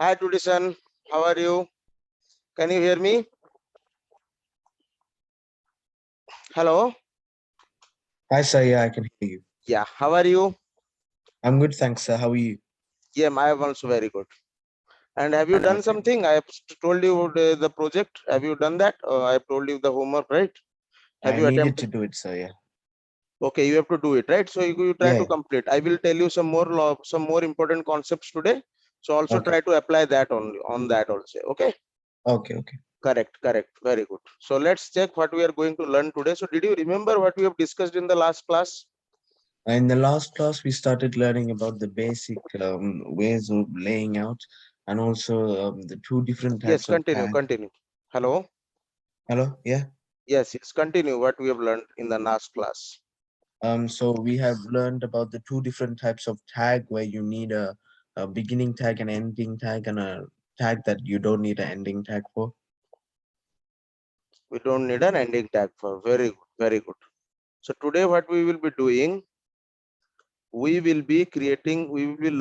Hi, Tudison. How are you? Can you hear me? Hello? Hi, sir. Yeah, I can hear you. Yeah, how are you? I'm good, thanks, sir. How are you? Yeah, I am also very good. And have you done Okay. something? I have told you the project. Have you done that? I have told you the homework, right? Have I you needed attempted? to do it, sir. Yeah. Okay, you have to do it, right? So you try Yeah. to complete. I will tell you some more some more important concepts today. So also Okay. try to apply that on that also. Okay. Okay. Okay. Correct, correct. Very good. So let's check what we are going to learn today. So did you remember what we have discussed in the last class? In the last class, we started learning about the basic ways of laying out and also the two different Yes, types of continue, tag. continue. Hello. Hello? Yeah. Yes, yes. Continue what we have learned in the last class. So we have learned about the two different types of tag where you need a beginning tag and ending tag and a tag that you don't need an ending tag for. We don't need an ending tag for. Very good, very good. So today what we will be doing, we will be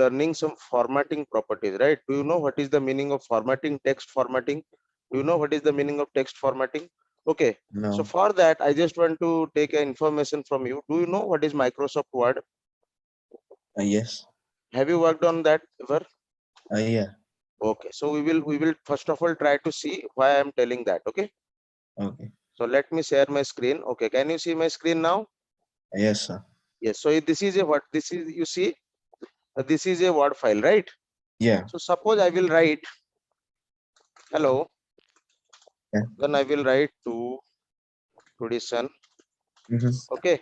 learning some formatting properties, right? Do you know what is the meaning of formatting, text formatting? Do you know what is the meaning of text formatting? Okay. So No. for that, I just want to take information from you. Do you know what is Microsoft Word? Yes. Have you worked on that ever? Yeah. Okay. So we will first of all try to see why I am telling that. Okay. Okay. So let me share my screen. Okay. Can you see my screen now? Yes, sir. Yes. So this is a what? This is, you see, this is a Word file, right? Yeah. So suppose I will write hello, Yeah. then I will write to Tudison. Mm-hmm. Okay.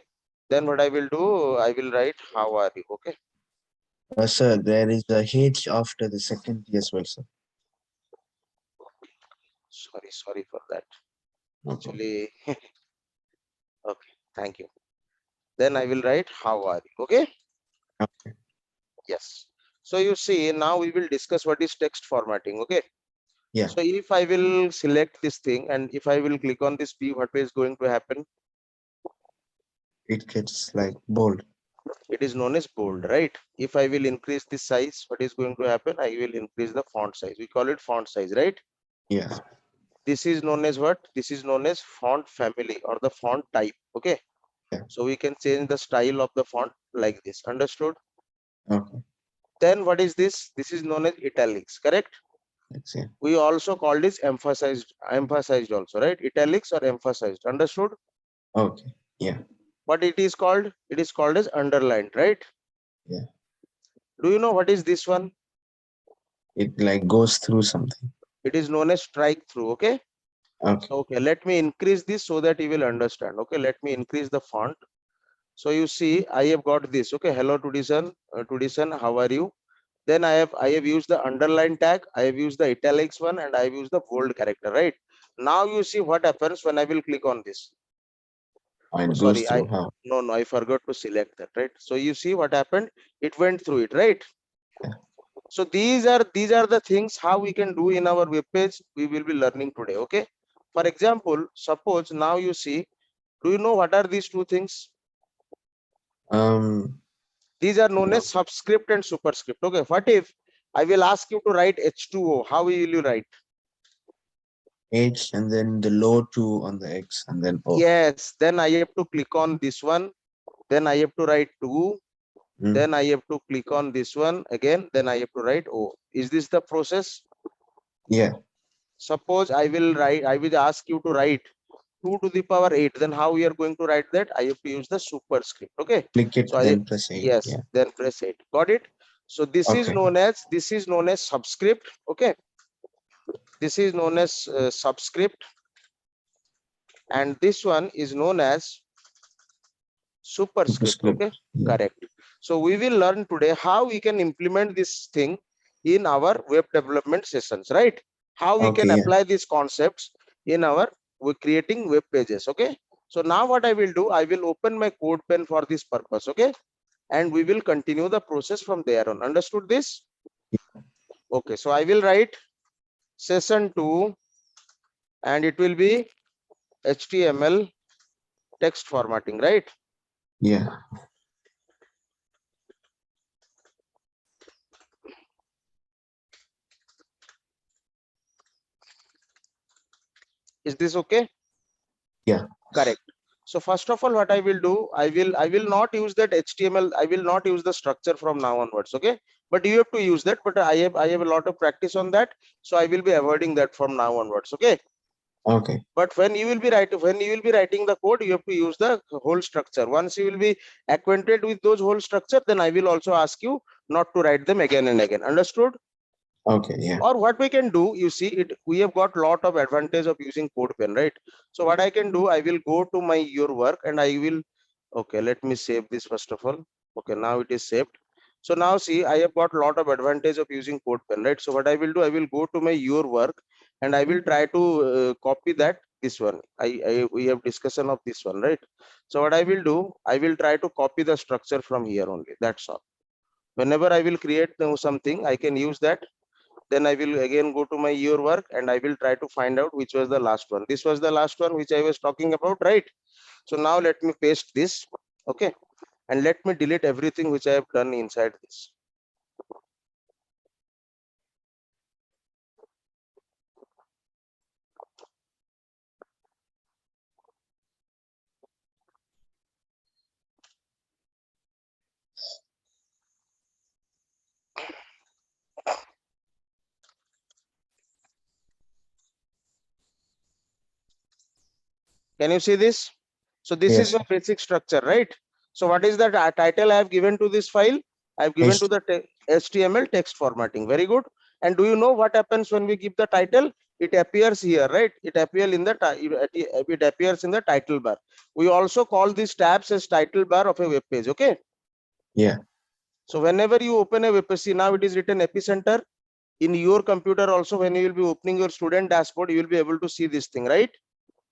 Then what I will do, I will write how are you? Okay. Sir, there is a H after the second T as well, sir. Sorry for that. No problem. Actually, okay. Thank you. Then I will write how are you? Okay. Okay. Yes. So you see, now we will discuss what is text formatting. Okay. Yeah, So if I will select this thing and if I will click on this P, what is going to happen? it gets like bold. It is known as bold, right? If I will increase the size, what is going to happen? I will increase the font size. We call it font size, right? Yeah. This is known as what? This is known as font family or the font type. Okay. Yeah. So we can change the style of the font like this. Understood? Okay. Then what is this? This is known as italics, correct? Let's see. We also call this emphasized also, right? Italics or emphasized. Understood? Okay. Yeah. What it is called? It is called as underlined, right? Yeah. Do you know what is this one? It like goes through something. It is known as strike through. Okay. Okay. So, okay, let me increase this so that you will understand. Okay, let me increase the font. So you see, I have got this. Okay, hello Tudison, how are you? Then I have used the underline tag, I have used the italics one, and I have used the bold character, right? Now you see what happens when I will click on this. Oh, It goes sorry, through how? no, I forgot to select that, right? So you see what happened? It went through it, right? Yeah. So these are the things how we can do in our web page. We will be learning today. Okay. For example, suppose now you see. Do you know what are these two things? Um. These are known No. as subscript and superscript. Okay. What if I will ask you to write H2O? How will you write? H and then the low two on the X and then O. Yes. Then I have to click on this one. Then I have to write 2. Mm. Then I have to click on this one again. Then I have to write O. Is this the process? Yeah. Suppose I will ask you to write 2 to the power 8. Then how we are going to write that? I have to use the superscript. Okay. Click it, So then press 8. yes, Yeah. then press 8. Got it? So Okay. this is known as subscript. Okay. This is known as subscript, and this one is known as superscript. Okay. Superscript. Yeah. Correct. So we will learn today how we can implement this thing in our web development sessions, right? How we can Okay. Yeah. apply these concepts in our creating web pages. Okay. So now what I will do, I will open my code pen for this purpose. Okay. And we will continue the process from there on. Understood this? Okay. So I will write session 2 and it will be HTML text formatting, right? Yeah. Is this okay? Yeah. Correct. So first of all, what I will do, I will not use that HTML. I will not use the structure from now onwards. Okay. But you have to use that. But I have a lot of practice on that. So I will be avoiding that from now onwards. Okay. Okay. But when you will be writing the code, you have to use the whole structure. Once you will be acquainted with those whole structure, then I will also ask you not to write them again and again. Understood? Okay. Yeah. Or what we can do, you see it, we have got lot of advantage of using code pen, right? So what I can do, I will go to my your work and I will, okay, let me save this first of all. Okay, now it is saved. So now see, I have got lot of advantage of using code pen, right? So what I will do, I will go to my your work and I will try to copy that, this one. We have discussion of this one, right? So what I will do, I will try to copy the structure from here only, that's all. Whenever I will create something, I can use that. Then I will again go to my your work and I will try to find out which was the last one. This was the last one which I was talking about, right? So now let me paste this. Okay. And let me delete everything which I have done inside this. Can you see this? So this is Yes. my basic structure, right? So what is the title I have given to this file? I have given to the HTML text formatting. Very good. And do you know what happens when we give the title? It appears here, right? It appears in the it appears in the title bar. We also call these tabs as title bar of a web page. Okay. Yeah. So whenever you open a web page, see now it is written epicenter in your computer. Also, when you will be opening your student dashboard, you will be able to see this thing, right?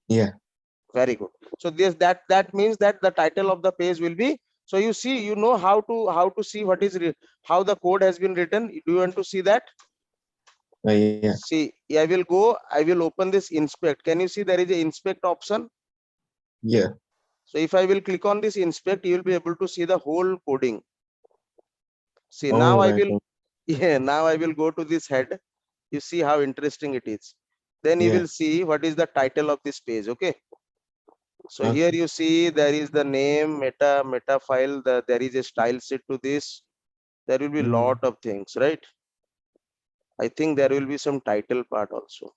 Yeah. Very good. So this that means that the title of the page will be. So you see, you know how to see what is how the code has been written. Do you want to see that? Yeah. See, I will go. I will open this inspect. Can you see there is a inspect option? Yeah. So if I will click on this inspect, you will be able to see the whole coding. See now All I right. will. Yeah, now I will go to this head. You see how interesting it is. Then you Yeah. will see what is the title of this page. Okay. So here Okay. you see there is the name, meta file, there is a style sheet to this. There will be lot Mm. of things, right? I think there will be some title part also.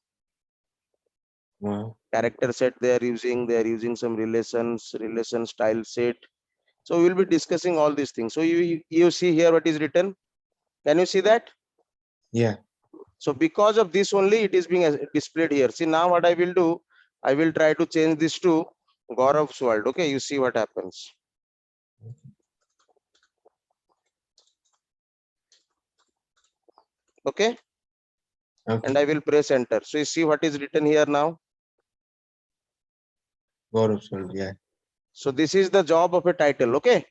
Wow. Character set they are using some relation style set. So we will be discussing all these things. So you see here what is written. Can you see that? Yeah. So because of this only it is being displayed here. See now what I will do, I will try to change this to Gaurav's world. Okay, you see what happens. Okay, and Okay. I will press enter. So you see what is written here now. Gaurav sold. Yeah. So this is the job of a title. Okay,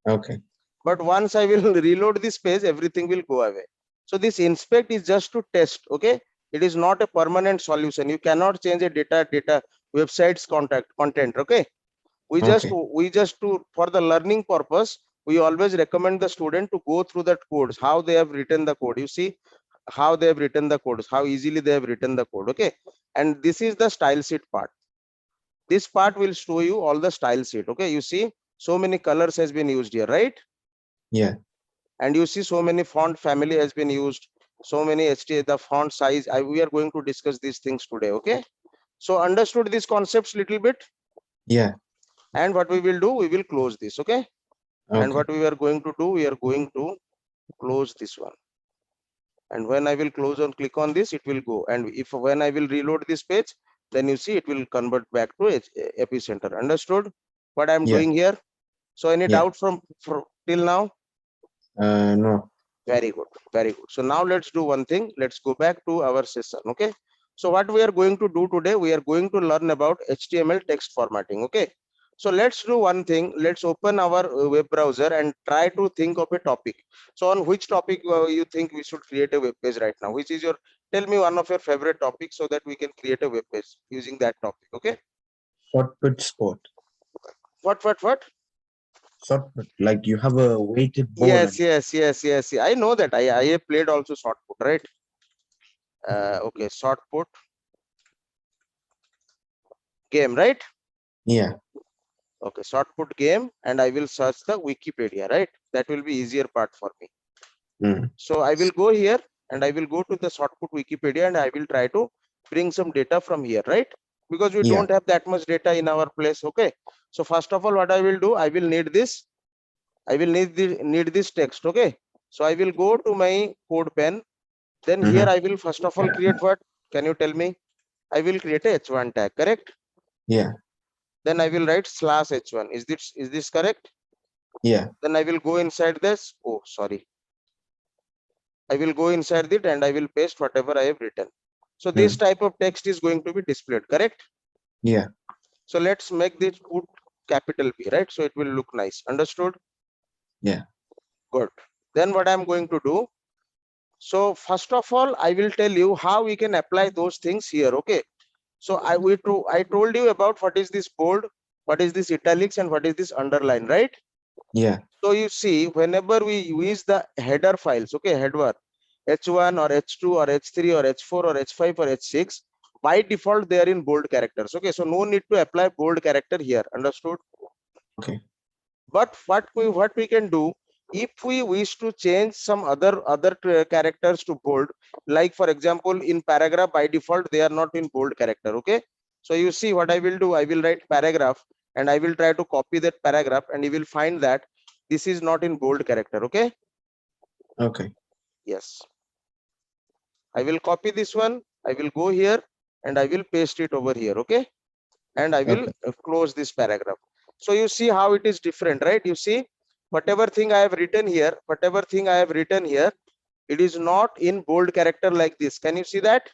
Okay. but once I will reload this page, everything will go away. So this inspect is just to test. Okay, it is not a permanent solution. You cannot change a data website's content. Okay, we just Okay. to for the learning purpose, we always recommend the student to go through that codes, how they have written the code. You see how they have written the codes, how easily they have written the code. Okay, and this is the style sheet part. This part will show you all the style sheet. Okay, you see so many colors has been used here, right? Yeah. And you see so many font family has been used, so many the font size. We are going to discuss these things today. Okay, so understood these concepts little bit. Yeah. And what we will do, we will close this. Okay, and Okay. what we are going to do, we are going to close this one. And when I will close on click on this, it will go. And if when I will reload this page, then you see it will convert back to epicenter. Understood what I'm Yeah. doing here? So any Yeah. doubt from till now? No. Very good, very good. So now let's do one thing. Let's go back to our session. Okay, so what we are going to do today, we are going to learn about HTML text formatting. Okay, so let's do one thing. Let's open our web browser and try to think of a topic. So on which topic you think we should create a web page right now? Which is your, tell me one of your favorite topics so that we can create a web page using that topic. Okay, Short put sport. what? Short put. Like you have a weighted board Yes, and yes, yes, yes. I know that. I have played also shot put, right? Okay, shot put. game, right? Yeah. Okay, short put game, and I will search the Wikipedia, right? That will be easier part for me. Mm. So I will go here and I will go to the short put Wikipedia and I will try to bring some data from here, right? Because we Yeah. don't have that much data in our place. Okay. So first of all, what I will do, I will need this. I will need this text. Okay. So I will go to my code pen. Then here Mm-hmm. I will first of all create what? Can you tell me? I will create a h1 tag, correct? Yeah. Then I will write slash h1. Is this correct? Yeah. Then I will go inside this. Oh, sorry. I will go inside it and I will paste whatever I have written. So this Mm. type of text is going to be displayed, correct? Yeah. So let's make this put capital P, right? So it will look nice. Understood? Yeah. Good. Then what I'm going to do. So first of all, I will tell you how we can apply those things here. Okay. So I told you about what is this bold, what is this italics, and what is this underline, right? Yeah. So you see, whenever we use the header files, okay, header H1 or H2 or H3 or H4 or H5 or H6, by default they are in bold characters. Okay, so no need to apply bold character here. Understood? Okay. But what we can do, if we wish to change some other characters to bold, like for example in paragraph by default they are not in bold character. Okay, so you see what I will do, I will write paragraph and I will try to copy that paragraph and you will find that this is not in bold character. Okay, Okay. yes, I will copy this one, I will go here and I will paste it over here. Okay, and I will Okay. close this paragraph. So you see how it is different, right? You see, whatever thing I have written here, it is not in bold character like this. Can you see that?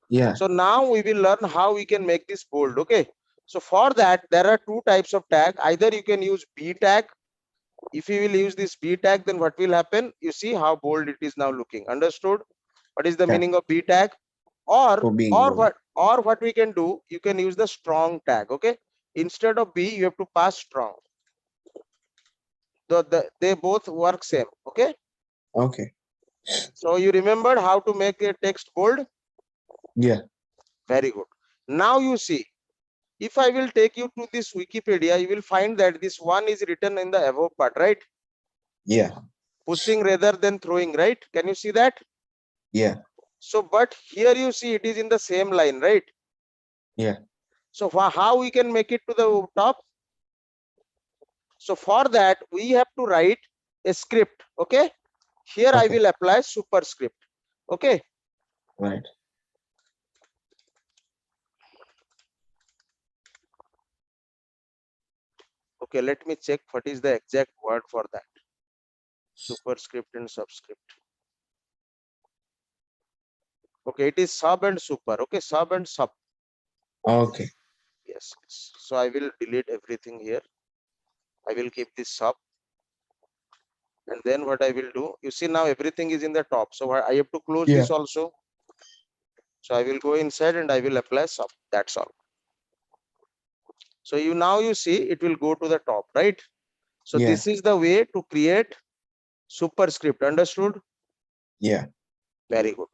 Yeah. So now we will learn how we can make this bold. Okay. So for that, there are two types of tag. Either you can use B tag. If you will use this B tag, then what will happen? You see how bold it is now looking. Understood? What is the Yeah. meaning of B tag? Or For being or bold. what or what we can do? You can use the strong tag. Okay. Instead of B, you have to pass strong. They both work same. Okay. Okay. So you remembered how to make a text bold? Yeah. Very good. Now you see, if I will take you to this Wikipedia, you will find that this one is written in the above part, right? Yeah. Pushing rather than throwing, right? Can you see that? Yeah. So, but here you see it is in the same line, right? Yeah. So how we can make it to the top? So for that, we have to write a script. Okay. Here I Okay. will apply superscript. Okay. Right. Okay. Let me check what is the exact word for that. Superscript and subscript. Okay. It is sub and super. Okay. Sub and sub. Okay. Yes. So I will delete everything here. I will keep this sub. And then what I will do, you see now everything is in the top. So I have to close Yeah. this also. So I will go inside and I will apply sub. That's all. So you see it will go to the top, right? So Yeah. this is the way to create superscript. Understood? Yeah. Very good.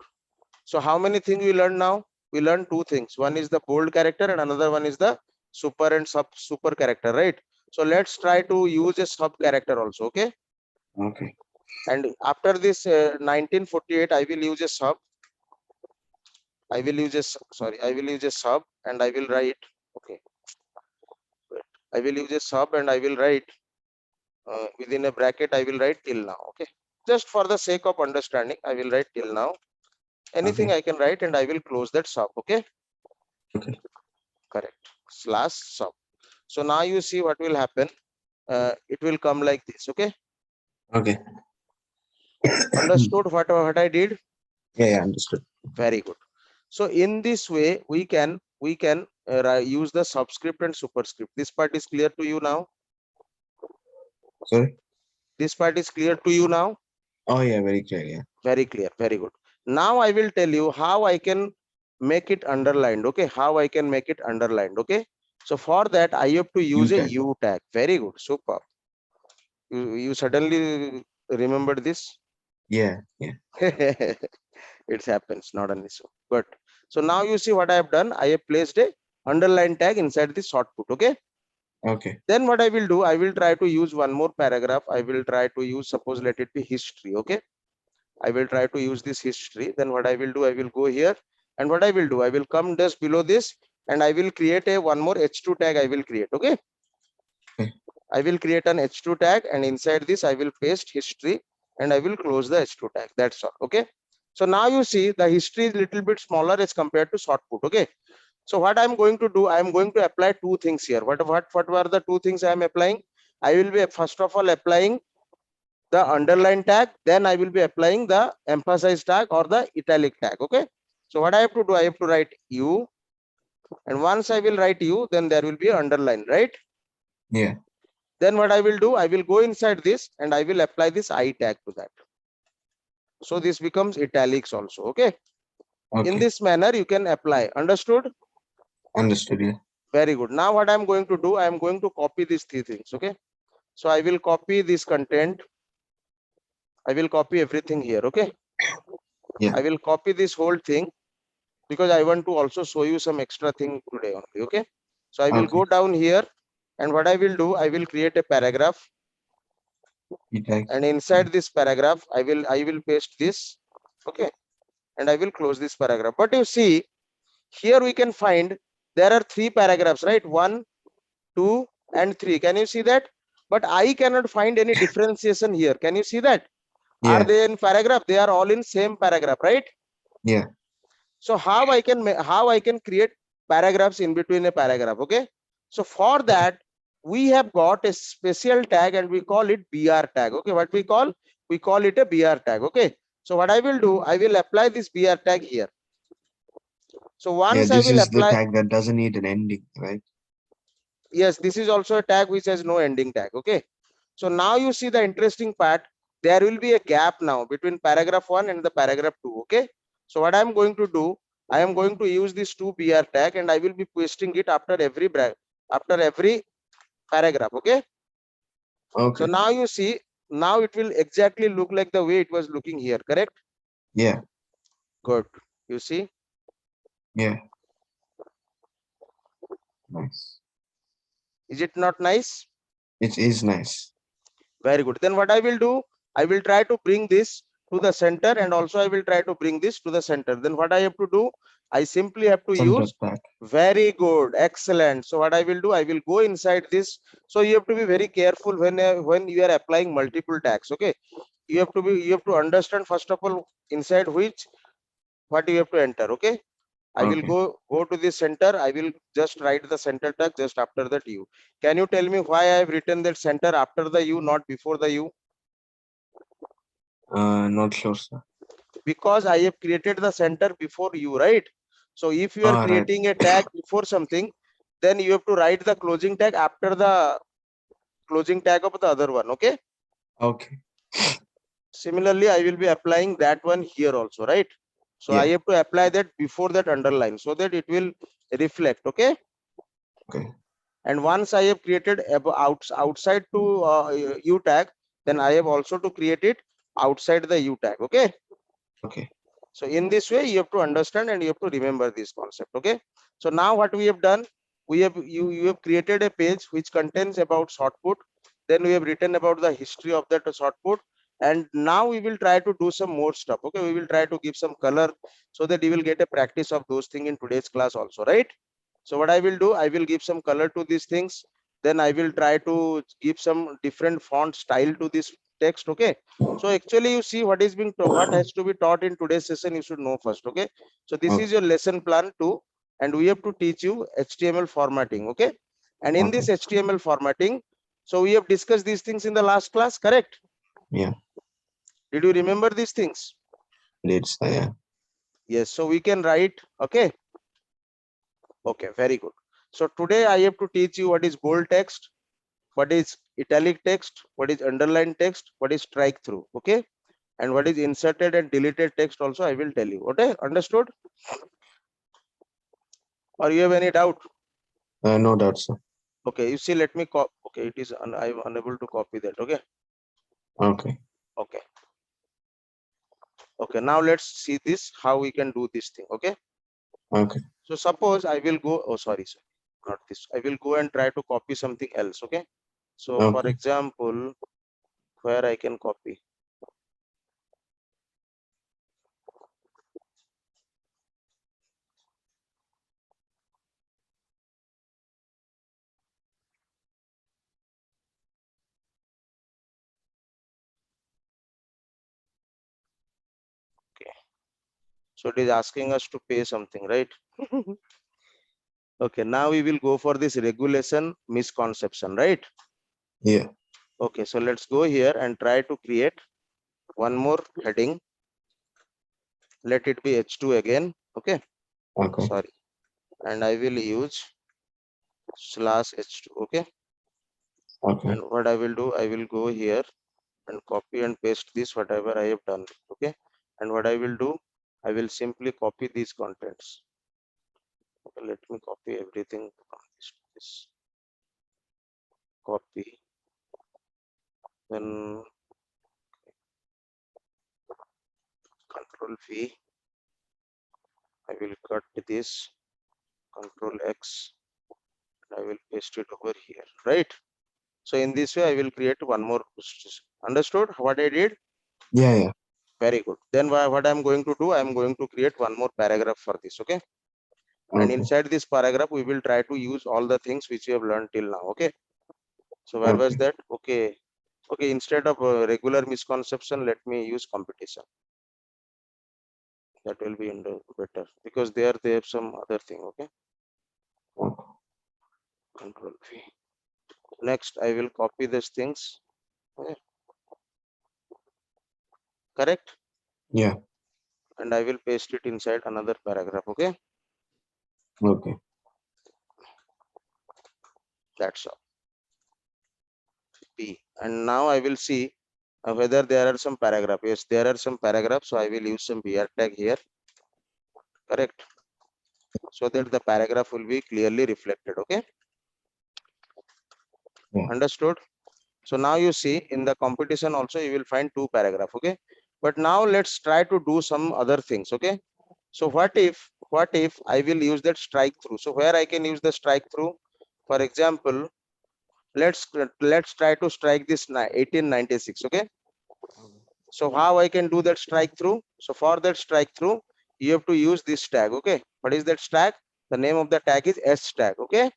So how many things we learned now? We learned two things. One is the bold character and another one is the super and sub super character, right? So let's try to use a sub character also. Okay. Okay. And after this 1948, I will use a sub. I will use a sub and I will write. Okay. Wait. I will use a sub and I will write within a bracket. I will write till now. Okay. Just for the sake of understanding, I will write till now. Anything Okay. I can write and I will close that sub. Okay. Okay. Correct. Slash sub. So now you see what will happen. It will come like this. Okay. Okay. Understood what I did? Yeah. Yeah. Understood. Very good. So in this way, we can use the subscript and superscript. This part is clear to you now. Sorry. This part is clear to you now. Oh yeah. Very clear. Yeah. Very clear. Very good. Now I will tell you how I can make it underlined. Okay. How I can make it underlined. Okay. So for that, I have to use You a tag. U tag. Very good. Super. You suddenly remembered this. Yeah. Yeah. It happens, not an issue. Good. So now you see what I have done. I have placed a underline tag inside this short put. Okay. Okay. Then what I will do, I will try to use one more paragraph. I will try to use, suppose let it be history. Okay. I will try to use this history. Then what I will do, I will go here, and what I will do, I will come just below this, and I will create a one more h2 tag. I will create. Okay. Okay. I will create an h2 tag, and inside this I will paste history, and I will close the h2 tag. That's all. Okay. So now you see the history is little bit smaller as compared to short put. Okay. So what I'm going to do, I'm going to apply two things here. What were the two things I am applying? I will be first of all applying the underline tag, then I will be applying the emphasize tag or the italic tag. Okay. So what I have to do, I have to write u, and once I will write u, then there will be underline, right? Yeah. Then what I will do, I will go inside this and I will apply this I tag to that. So this becomes italics also. Okay. In Okay. this manner you can apply. Understood? Understood. Yeah. Very good. Now what I'm going to do, I am going to copy these three things. Okay. So I will copy this content. I will copy everything here. Okay. Yeah. I will copy this whole thing because I want to also show you some extra thing today only. Okay. So I will Okay. go down here, and what I will do, I will create a paragraph, It and inside this paragraph, I will paste this. Okay. And I will close this paragraph. But you see, here we can find there are three paragraphs, right? 1, 2, and 3. Can you see that? But I cannot find any differentiation here. Can you see that? Are Yeah. they in paragraph? They are all in same paragraph, right? Yeah. So how I can create paragraphs in between a paragraph? Okay. So for that, we have got a special tag and we call it br tag. Okay. What we call? We call it a br tag. Okay. So what I will do, I will apply this br tag here. So Yeah. once I This will is the apply, tag that doesn't need an ending, right? yes, this is also a tag which has no ending tag. Okay. So now you see the interesting part. There will be a gap now between paragraph 1 and the paragraph 2. Okay. So what I am going to do, I am going to use this 2br tag and I will be pasting it after every paragraph. Okay. So Okay. now you see, now it will exactly look like the way it was looking here. Correct? Yeah. Good. You see, Yeah. Nice. is it not nice? It is nice. Very good. Then what I will do, I will try to bring this to the center, and also I will try to bring this to the center. Then what I have to do, I simply have to Center use, back. very good, excellent. So what I will do, I will go inside this. So you have to be very careful when you are applying multiple tags. Okay. You have to understand first of all inside which what you have to enter. Okay. I will Okay. go to the center. I will just write the center tag just after that u. Can you tell me why I have written that center after the u, not before the u? Not sure, sir. Because I have created the center before you, right? So if you are All right. creating a tag before something, then you have to write the closing tag after the closing tag of the other one. Okay. Okay. Similarly, I will be applying that one here also, right? So I Yeah. have to apply that before that underline so that it will reflect. Okay. Okay. And once I have created outside to u tag, then I have also to create it outside the u tag. Okay. Okay. So in this way, you have to understand and you have to remember this concept. Okay. So now what we have done, you have created a page which contains about short put. Then we have written about the history of that short put. And now we will try to do some more stuff. Okay. We will try to give some color so that you will get a practice of those things in today's class also, right? So what I will do, I will give some color to these things. Then I will try to give some different font style to this text. Okay. So actually you see what is being what has to be taught in today's session, you should know first. Okay. So this is Okay. your lesson plan 2, and we have to teach you HTML formatting. Okay. And in this Okay. HTML formatting, so we have discussed these things in the last class, correct? Yeah. Did you remember these things? It's yeah. Yes. So we can write. Okay. Okay. Very good. So today I have to teach you what is bold text, what is italic text, what is underlined text, what is strike through. Okay. And what is inserted and deleted text also I will tell you. Okay. Understood? Or you have any doubt? No doubt, sir. Okay. You see, let me copy. Okay. It is, I'm unable to copy that. Okay. Okay. Okay. Okay. Now let's see this, how we can do this thing. Okay. Okay. So suppose I will go, oh, sorry, not this. I will go and try to copy something else. Okay. So for Okay. example, where I can copy. Okay. So it is asking us to pay something, right? Okay. Now we will go for this regulation misconception, right? Yeah. Okay. So let's go here and try to create one more heading. Let it be H2 again. Okay. Okay. Sorry. And I will use slash H2. Okay. Okay. And what I will do, I will go here and copy and paste this whatever I have done. Okay. And what I will do, I will simply copy these contents. Okay, let me copy everything from this to this. Copy. Then Control V. I will cut this. Control X. And I will paste it over here. Right. So in this way, I will create one more. Understood what I did? Yeah. Yeah. Very good. Then what I'm going to do, I'm going to create one more paragraph for this. Okay. And Okay. inside this paragraph, we will try to use all the things which we have learned till now. Okay. So where was Okay. that? Okay. Okay. Instead of regular misconception, let me use competition. That will be better because there they have some other thing. Okay. Okay. Control V. Next, I will copy these things. Okay. Correct. Yeah. And I will paste it inside another paragraph. Okay. Okay. That's all. P. And now I will see whether there are some paragraph. Yes, there are some paragraphs. So I will use some BR tag here. Correct. So that the paragraph will be clearly reflected. Okay. Yeah. Understood. So now you see in the competition also you will find two paragraph. Okay. But now let's try to do some other things. Okay. So what if I will use that strike through? So where I can use the strike through? For example, let's try to strike this 1896. Okay. So how I can do that strike through? So for that strike through, you have to use this tag. Okay. What is that tag? The name of the tag is S tag. Okay.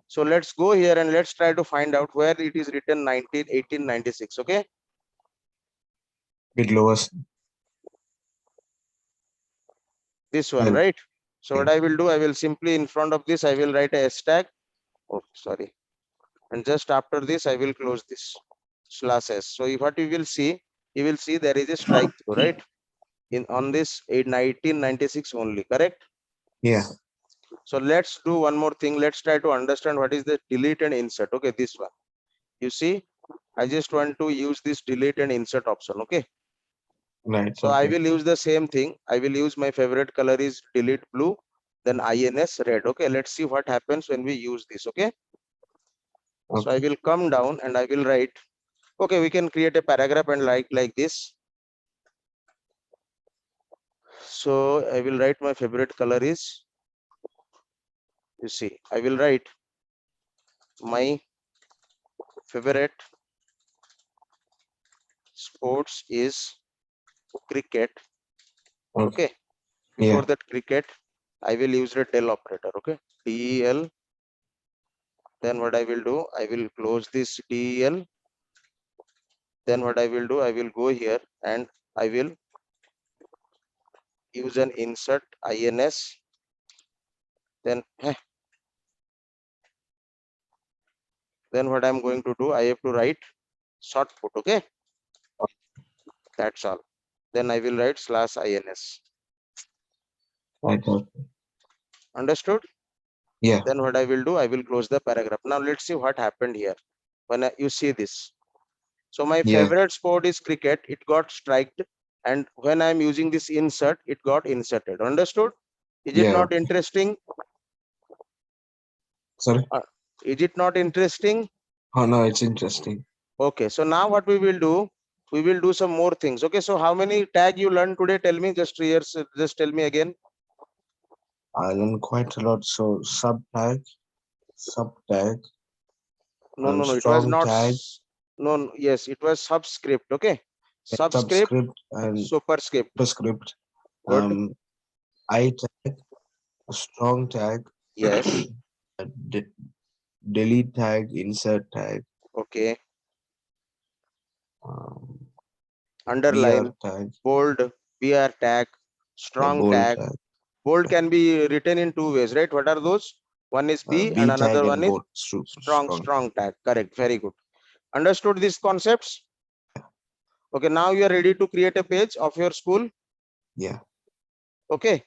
So let's go here and let's try to find out where it is written 1896. Okay. Bit lowest. This one, And right? So yeah. what I will do, I will simply in front of this, I will write a S tag. Oh, sorry. And just after this, I will close this slash S. So what you will see, there is a strike through, right? In on this 1996 only, correct? Yeah. So let's do one more thing. Let's try to understand what is the delete and insert. Okay, this one. You see, I just want to use this delete and insert option. Okay. Right. So I Okay. will use the same thing. I will use my favorite color is delete blue, then INS red. Okay, let's see what happens when we use this. Okay. So I Okay. will come down and I will write. Okay, we can create a paragraph and like this. So I will write my favorite color is, you see, I will write my favorite sports is cricket. Okay. Okay. Before Yeah. that cricket, I will use the del operator. Okay. Del. Then what I will do, I will close this del. Then what I will do, I will go here and I will use an insert ins. Then then what I'm going to do, I have to write short put. Okay. That's all. Then I will write slash ins. Right. Okay. Understood? Yeah. Then what I will do, I will close the paragraph. Now let's see what happened here when you see this. So my Yeah. favorite sport is cricket. It got striked, and when I'm using this insert, it got inserted. Understood? Is it Yeah. not Okay. interesting? Sorry. Uh, is it not interesting? Oh no, it's interesting. Okay. So now what we will do some more things. Okay. So how many tag you learned today? Tell me just 3 years. Just tell me again. I learned quite a lot. So sub tag, No, it was strong not. tag, No, yes, it was subscript. Okay, subscript, subscript, and superscript. superscript. Good. Um, I tag, a strong tag, Yes. a delete tag, insert tag, Okay. um, BR Underline, tag, bold, BR tag, a strong bold tag. tag, Bold can be written in two ways, right? What are those? One is B and B tag, another and one is bold strong tag. strong tag. Correct. Very good. Understood these concepts? Yeah, Okay, now you are ready to create a page of your school. yeah. Okay.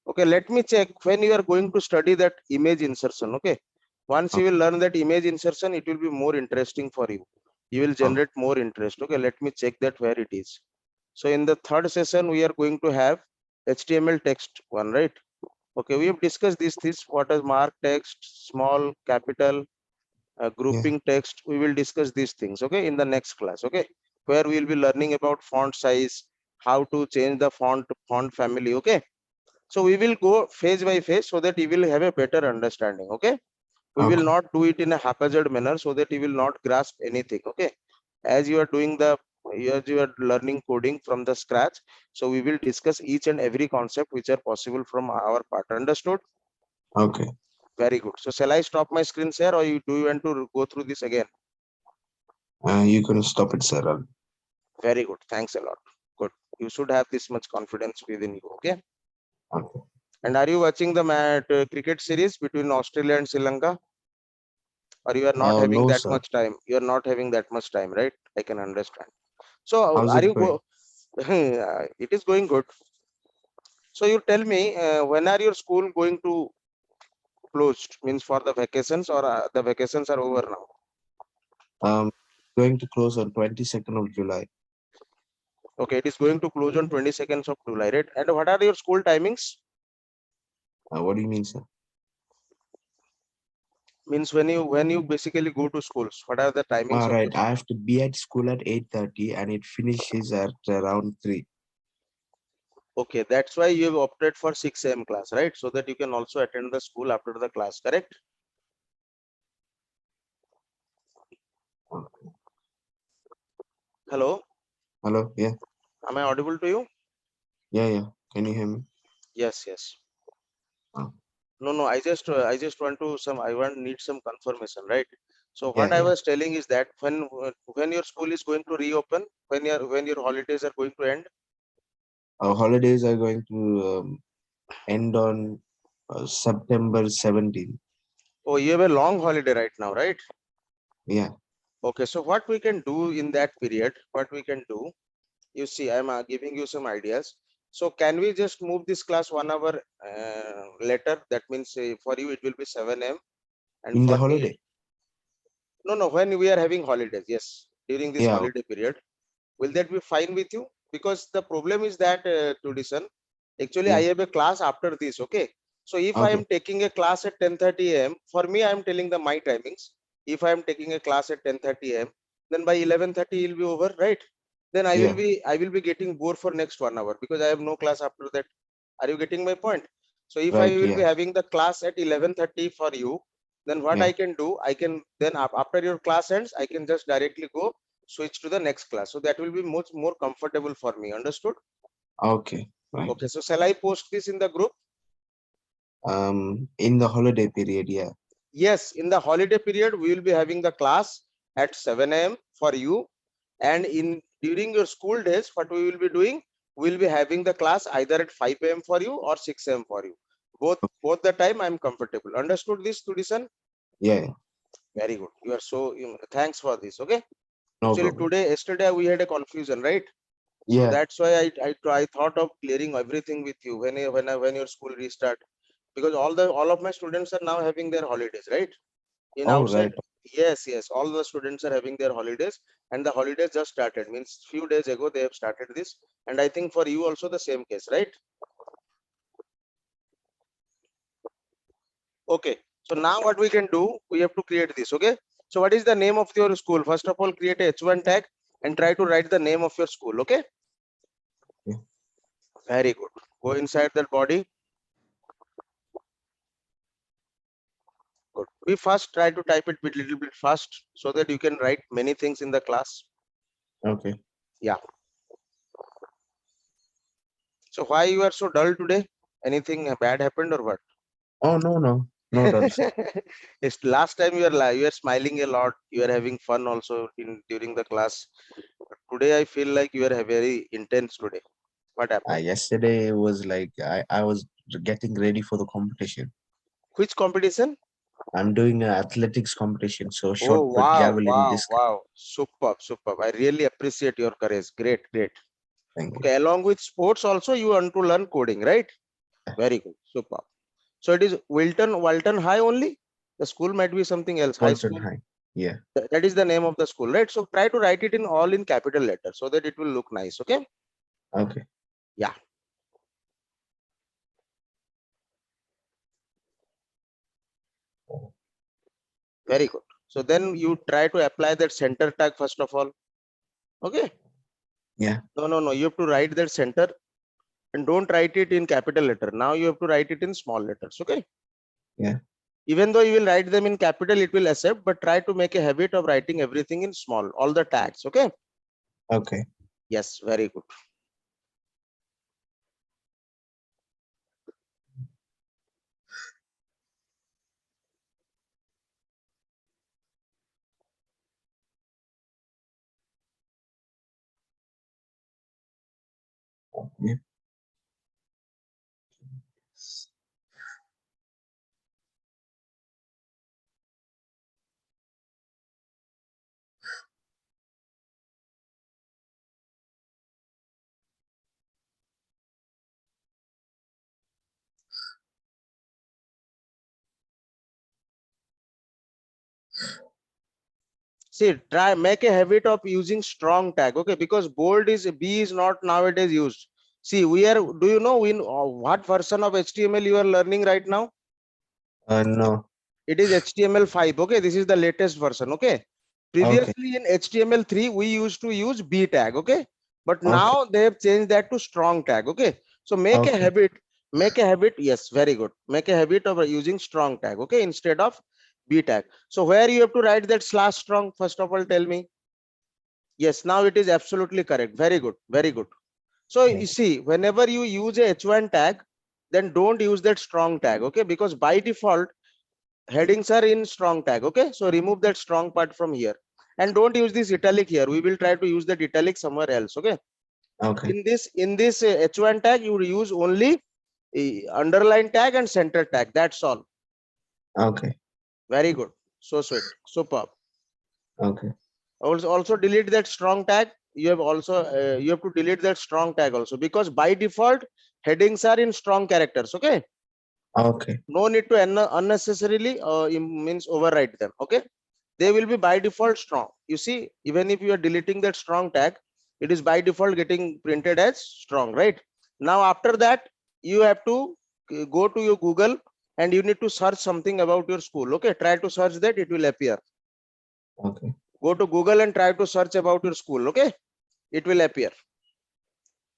Okay, let me check when you are going to study that image insertion. Okay. Once you will learn that image insertion, it will be more interesting for you. You will Oh, generate more interest. Okay, let me check that where it is. So in the third session, we are going to have HTML text one, right? Okay, we have discussed this what is mark text, small, capital, yeah. grouping text. We will discuss these things, okay, in the next class, okay, where we will be learning about font size, how to change the font family, okay. So we will go phase by phase so that you will have a better understanding, okay. We will Okay, not do it in a haphazard manner so that you will not grasp anything, okay. As you are doing as you are learning coding from the scratch, so we will discuss each and every concept which are possible from our part. Understood? okay. Very good. So shall I stop my screen share, or do you want to go through this again? You can stop it, sir. Very good. Thanks a lot. Good. You should have this much confidence within you. Okay. Okay. And are you watching the cricket series between Australia and Sri Lanka? Or you are not having No, that sir. much time? You are not having that much time, right? I can understand. So How's are it you going? go? It is going good. So you tell me, when are your school going to closed? Means for the vacations, or the vacations are over now? Um, Going to close on 22nd of July. Okay, it is going to close on 22nd of July, right? And what are your school timings? What do you mean, sir? Means when you basically go to schools, what are the timings of Right. those? I have to be at school at 8:30 and it finishes at around 3. Okay, that's why you have opted for 6 a.m. class, right? So that you can also attend the school after the class, correct? Okay. Hello, Hello? Yeah. am I audible to you? Yeah, yeah. Can you hear me? Yes, yes. Oh, No, I just want to I want need some confirmation, right? So yeah, what I yeah. was telling is that when your school is going to reopen, when your holidays are going to end. Our holidays are going to end on September 17th. Oh, you have a long holiday right now, right? Yeah. Okay, so what we can do in that period, what we can do, you see, I'm giving you some ideas. So can we just move this class 1 hour later? That means for you it will be 7 a.m. and In the for me, holiday. no, when we are having holidays, yes, during this Yeah. holiday period, will that be fine with you? Because the problem is that, Tudison, actually I Yeah. have a class after this, okay? So if I am Okay. taking a class at 10:30 a.m., for me, I am telling the my timings. If I am taking a class at 10:30 a.m., then by 11:30 it will be over, right? Then Yeah. I will be getting bored for next 1 hour because I have no class after that. Are you getting my point? So if I Right. will be Yeah. having the class at 11:30 for you, then what Yeah. I can do, I can then after your class ends, I can just directly go switch to the next class. So that will be much more comfortable for me. Understood? Okay. Right. Okay. So shall I post this in the group? In the holiday period. Yeah. Yes. In the holiday period, we will be having the class at 7 a.m. for you. And during your school days, what we will be doing, we will be having the class either at 5 a.m. for you or 6 a.m. for you. Both the time I'm comfortable. Understood this, Tudison? Yeah. Yeah. Very good. You are so thanks for this. Okay. No Actually, problem. yesterday we had a confusion, right? So Yeah. that's why I thought of clearing everything with you when your school restart, because all of my students are now having their holidays, right? In Oh, outside, right. yes, all the students are having their holidays, and the holidays just started. Means few days ago they have started this, and I think for you also the same case, right? Okay. So now what we can do, we have to create this. Okay. So what is the name of your school? First of all, create a H1 tag and try to write the name of your school. Okay. Yeah. Very good. Go inside that body. good. We first try to type it a little bit fast so that you can write many things in the class. Okay. Yeah. So why you are so dull today? Anything bad happened or what? Oh, no, no. No dull, sir. It's last time you are smiling a lot. You are having fun also in during the class. But today I feel like you are very intense today. What happened? Yesterday was like I was getting ready for the competition. Which competition? I'm doing an athletics competition, so Oh short put, wow, javelin, wow, discus. wow. Superb, superb. I really appreciate your courage. Great, great. Thank you. Okay, along with sports also you want to learn coding, right? Very good. Superb. So it is Walton High only? The school might be something else. High Bolton school. High. Yeah. That is the name of the school, right? So try to write it in all in capital letters so that it will look nice. Okay. Okay. Yeah. Very good. So then you try to apply that center tag first of all. Okay. Yeah. No, no, no. You have to write that center and don't write it in capital letter. Now you have to write it in small letters. Okay. Yeah. Even though you will write them in capital, it will accept, but try to make a habit of writing everything in small, all the tags. Okay. Okay. Yes. Very good. Yeah. See, try make a habit of using strong tag. Okay, because bold is B is not nowadays used. See, we are. Do you know in what version of HTML you are learning right now? No. It is HTML5. Okay, this is the latest version. Okay, Okay. previously in HTML3 we used to use B tag. Okay, but Okay. now they have changed that to strong tag. Okay, so make a Okay. habit. Make a habit. Yes, very good. Make a habit of using strong tag. Okay, instead of B tag. So where you have to write that slash strong? First of all, tell me. Yes, now it is absolutely correct. Very good. Very good. So you Thank you. see, whenever you use a H1 tag, then don't use that strong tag. Okay, because by default headings are in strong tag. Okay, so remove that strong part from here and don't use this italic here. We will try to use that italic somewhere else. Okay, Okay. in this H1 tag you use only underline tag and center tag. That's all. Okay. Very good. So sweet. Superb. Okay. Also delete that strong tag. You have also you have to delete that strong tag also, because by default headings are in strong characters. Okay, Okay. no need to unnecessarily means overwrite them. Okay, they will be by default strong. You see, even if you are deleting that strong tag, it is by default getting printed as strong, right? Now after that you have to go to your Google and you need to search something about your school. Okay, try to search that, it will appear. Okay. Go to Google and try to search about your school. Okay, it will appear.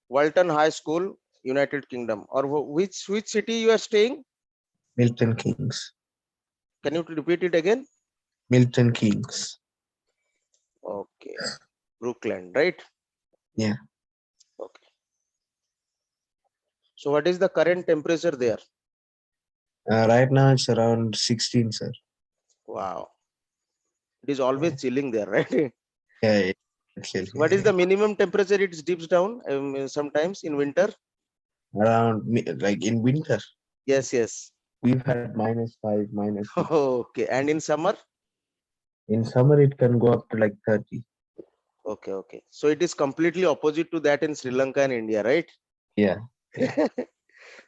Walton High School, United Kingdom, or which city you are staying? Milton Keynes. Can you repeat it again? Milton Keynes. Okay, Brooklyn, right? Yeah. Okay. So what is the current temperature there? Right now it's around 16, sir. Wow, it is always Yeah. chilling there, right? Yeah. It's What is the minimum temperature it dips down sometimes in winter? around like in winter, Yes, yes. we've had -5, -6. Okay, and in summer? In summer, it can go up to like 30. Okay, okay. So it is completely opposite to that in Sri Lanka and India, right? Yeah. Yeah.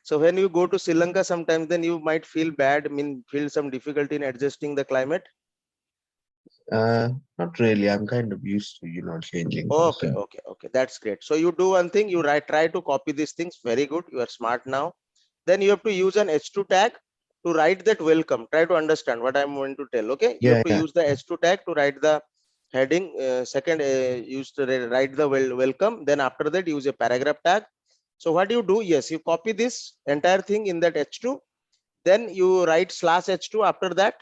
So when you go to Sri Lanka, sometimes then you might feel bad, feel some difficulty in adjusting the climate. Not really. I'm kind of used to, changing Okay, person. okay, okay. That's great. So you do one thing, you try to copy these things. Very good. You are smart now. Then you have to use an H2 tag to write that welcome. Try to understand what I'm going to tell. Okay. You have Yeah. to Yeah. use the H2 tag to write the heading. Second, use to write the welcome. Then after that, use a paragraph tag. So what you do? Yes, you copy this entire thing in that H2. Then you write slash H2 after that.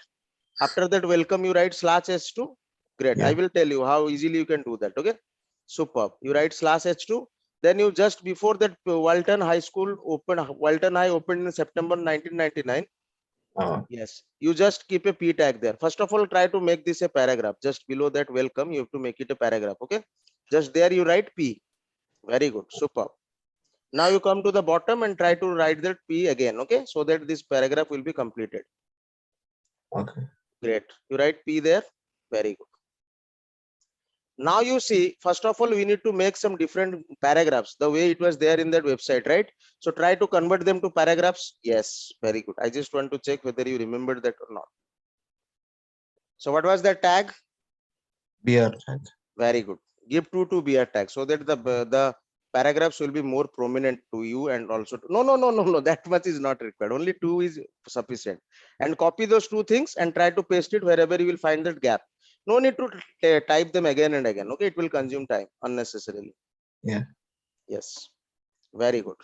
After that welcome, you write slash h2. Great. I Yeah. will tell you how easily you can do that. Okay. Superb. You write slash h2. Then you just before that Walton High School opened, Walton High opened in September 1999. Oh, Yes, you just keep a p tag there. First of all, try to make this a paragraph. Just below that welcome, you have to make it a paragraph. Okay, just there you write p. Very good, superb. Now you come to the bottom and try to write that p again. Okay, so that this paragraph will be completed. okay. Great, you write p there. Very good. Now you see, first of all, we need to make some different paragraphs the way it was there in that website, right? So try to convert them to paragraphs. Yes, very good. I just want to check whether you remembered that or not. So what was that tag? Beer tag. Very good. Give two to beer tag so that the paragraphs will be more prominent to you and also to, no. That much is not required. Only two is sufficient. And copy those two things and try to paste it wherever you will find that gap. No need to type them again and again. Okay, it will consume time unnecessarily. Yeah. Yes, very good.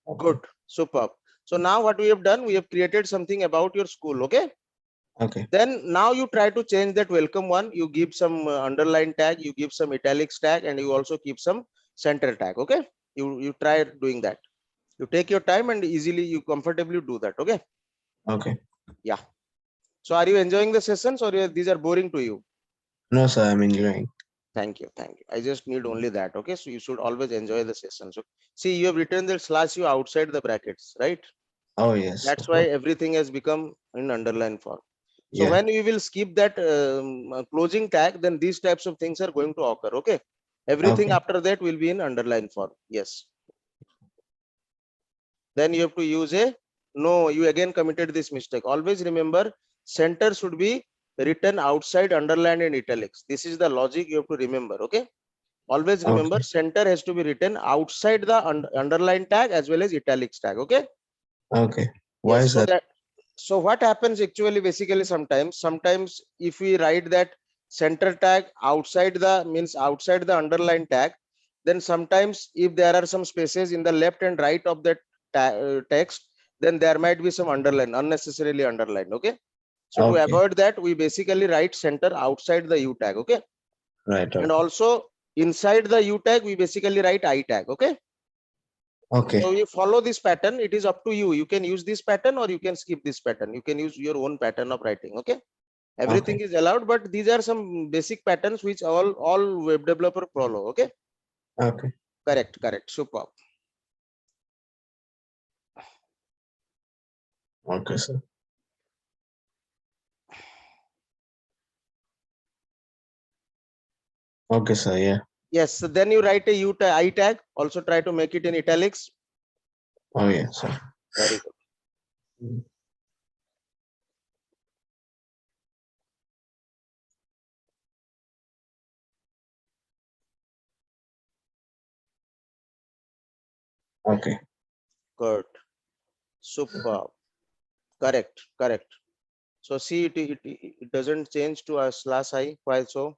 Okay. Good, superb. So now what we have done, we have created something about your school. Okay. Okay. Then now you try to change that welcome one. You give some underline tag, you give some italics tag, and you also keep some center tag. Okay. You try doing that. You take your time and easily you comfortably do that. Okay. Okay. Yeah. So are you enjoying the sessions or these are boring to you? No, sir, I'm enjoying. Thank you. Thank you. I just need only that. Okay. So you should always enjoy the sessions. So see, you have written the slash you outside the brackets, right? Oh, yes. That's why everything has become in underline form. So Yeah. when we will skip that closing tag, then these types of things are going to occur. Okay. Everything Okay. after that will be in underline form. Yes. Then you have to use a no. You again committed this mistake. Always remember center should be written outside underline and italics. This is the logic you have to remember. Okay. Always remember Okay. center has to be written outside the underline tag as well as italics tag. Okay. Okay. Why Yes. is So that? that so what happens actually basically sometimes if we write that center tag outside the means outside the underline tag, then sometimes if there are some spaces in the left and right of that text, then there might be some underline unnecessarily underlined. Okay, so to Okay. avoid that we basically write center outside the u tag. Okay, Right. and Okay. also inside the u tag we basically write I tag. Okay, so Okay. you follow this pattern. It is up to you. You can use this pattern or you can skip this pattern. You can use your own pattern of writing. Okay. Everything Okay. is allowed, but these are some basic patterns which all web developer follow. Okay. Okay. Correct. Correct. Superb. Okay, sir. Okay, sir. Yeah. Yes. So then you write a I tag. Also try to make it in italics. Oh, yeah, sir. Very good. Mm. Okay. Good. Superb. Correct. Correct. So see it doesn't change to a slash I. Why so?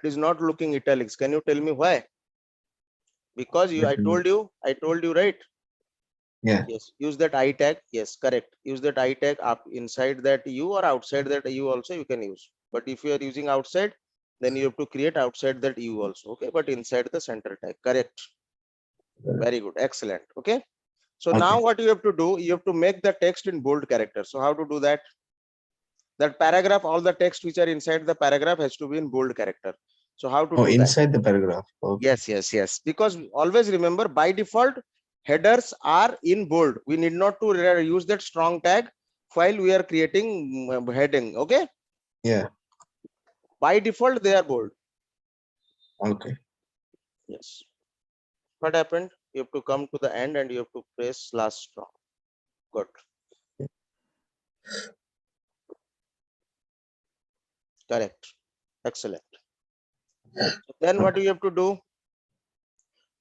It is not looking italics. Can you tell me why? Because you Written. I told you right. Yeah. Yes, use that I tag. Yes, correct. Use that I tag up inside that U or outside that U also you can use. But if you are using outside, then you have to create outside that U also. Okay, but inside the center tag. Correct. Very good. Excellent. Okay. So now Okay. what you have to do, you have to make the text in bold character. So how to do that? That paragraph, all the text which are inside the paragraph has to be in bold character. So how to Oh, do that? inside the paragraph. Okay. Yes. Because always remember by default, headers are in bold. We need not to use that strong tag while we are creating heading. Okay. Yeah. By default, they are bold. Okay. Yes. What happened? You have to come to the end and you have to press slash strong. Good. Correct. Excellent. Then what do Okay. you have to do?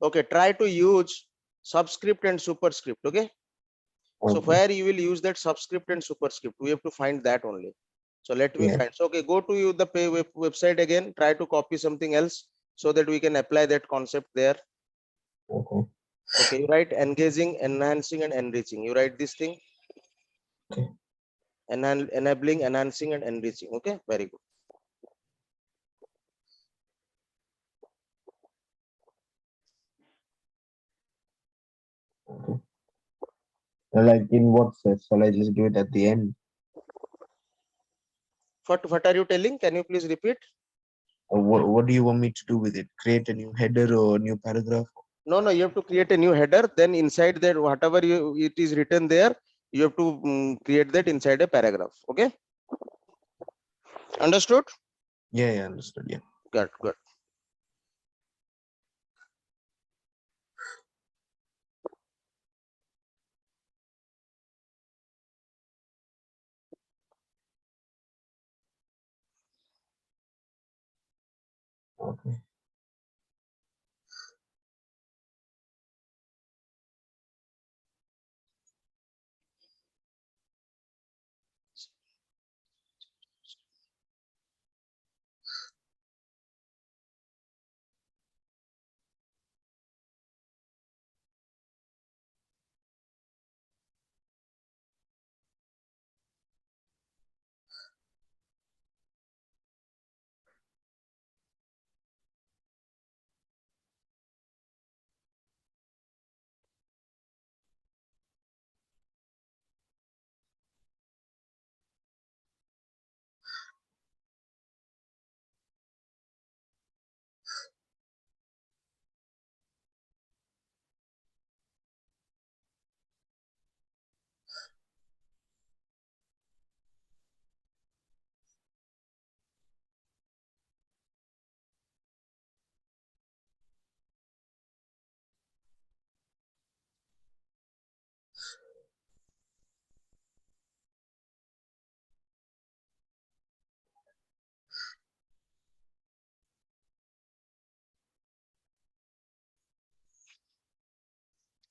Okay. Try to use subscript and superscript. Okay. So Okay. where you will use that subscript and superscript, we have to find that only. So let me Yeah. find. So okay, go to you the website again. Try to copy something else so that we can apply that concept there. Okay. Okay, you write engaging, enhancing, and enriching. You write this thing. Okay. enabling, enhancing, and enriching. Okay, very good. Okay. Like in what sense? Shall I just do it at the end? What are you telling? Can you please repeat? Or what do you want me to do with it? Create a new header or a new paragraph? No, no, you have to create a new header. Then inside that, whatever it is written there, you have to create that inside a paragraph. Okay, understood? Yeah, yeah, understood. Yeah. Good, good. Okay.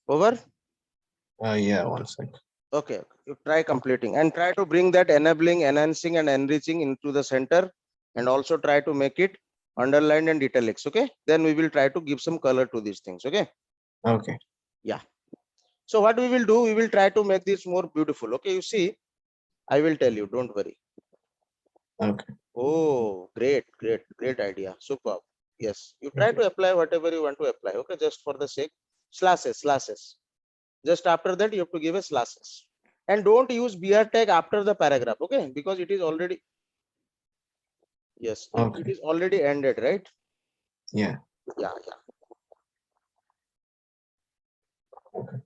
Over. Yeah, one sec. Okay, you try completing and try to bring that enabling, enhancing, and enriching into the center, and also try to make it underlined and italics. Okay, then we will try to give some color to these things. Okay, Okay. yeah. So what we will do, we will try to make this more beautiful. Okay, you see, I will tell you, don't worry. Okay. Oh, great, great, great idea. Superb. Yes, you try Okay. to apply whatever you want to apply. Okay, just for the sake, slashes, slashes. Just after that, you have to give a slashes. And don't use BR tag after the paragraph, okay? Because it is already, yes, it Okay. is already ended, right? Yeah. Yeah, yeah. Okay.